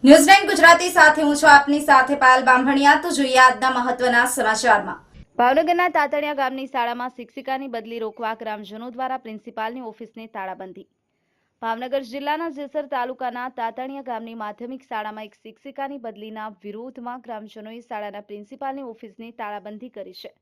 ન્યૂઝ9 ગુજરાતી સાથે હું છું આપની સાથે પાયલ બામણિયા। તો જોઈએ આજના મહત્વના સમાચારમાં। ભાવનગરના તાતણિયા ગામની શાળામાં શિક્ષિકાની બદલી રોકવા ગ્રામજનો દ્વારા પ્રિન્સિપાલની ઓફિસને તાળાબંધી। ભાવનગર જિલ્લાના જેસર તાલુકાના તાતણિયા ગામની માધ્યમિક શાળામાં એક શિક્ષિકાની બદલીના વિરોધમાં ગ્રામજનોએ શાળાના પ્રિન્સિપાલની ઓફિસને તાળાબંધી કરી છે।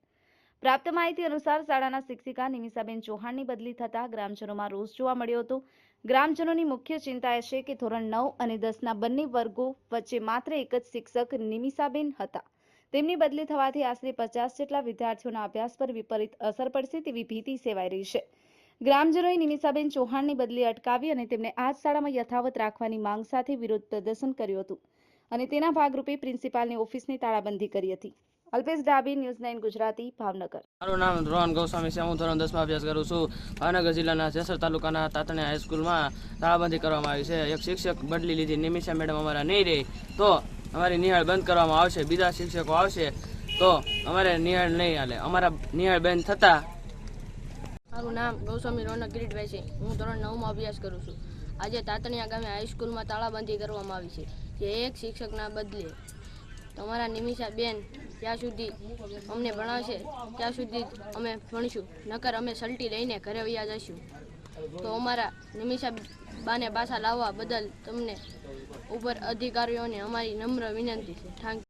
પ્રાપ્ત માહિતી અનુસાર શાળાના શિક્ષિકા નિમિષાબેન ચૌહાણની બદલી થતા ગ્રામજનોમાં રોષ જોવા મળ્યો હતો। ગ્રામજનોની મુખ્ય ચિંતા એ છે કે ધોરણ 9 અને 10ના બંને વર્ગો વચ્ચે માત્ર એક જ શિક્ષક નિમિષાબેન હતા। તેમની બદલી થવાથી આશરે 50 જેટલા વિદ્યાર્થીઓના અભ્યાસ પર વિપરીત અસર પડશે તેવી ભીતિ સેવાઈ રહી છે। ગ્રામજનોએ નિમિષાબેન ચૌહાણની બદલી અટકાવી અને તેમને આ જ શાળામાં યથાવત રાખવાની માંગ સાથે વિરોધ પ્રદર્શન કર્યું હતું અને તેના ભાગરૂપે પ્રિન્સિપાલની ઓફિસની તાળાબંધી કરી હતી। અલ્પેશ ડાબી, ન્યૂઝ9 ગુજરાતી, ભાવનગર। મારું નામ રોહન ગૌસ્વામી છે। હું ધોરણ 10માં અભ્યાસ કરું છું। ભાવનગર જિલ્લાના જેસર તાલુકાના તાતણિયા હાઈસ્કૂલમાં તાળાબંધી કરવામાં આવી છે। એક શિક્ષક બદલી લીધી, નિમિષા મેડમ અમારા નહીં રહે તો અમારી નિહાળ બંધ કરવામાં આવશે। બીજા શિક્ષકો આવશે તો અમારે નિહાળ નહીં હાલે। અમારા નિહાળ બંધ થતાં મારું નામ ગૌસ્વામી રોનક કિરીટભાઈ છે। હું ધોરણ 9માં અભ્યાસ કરું છું। આજે તાતણિયા ગામે હાઈસ્કૂલમાં તાળાબંધી કરવામાં આવી છે, જે એક શિક્ષકના બદલે તમારા નિમિષા બેન જ્યાં સુધી અમને ભણાવશે ત્યાં સુધી અમે ભણીશું, નકર અમે સલટી લઈને ઘરે વયા જઈશું। તો અમારા નિમિષા બાને પાછા લાવવા બદલ તમને ઉપર અધિકારીઓને અમારી નમ્ર વિનંતી છે। Thank you.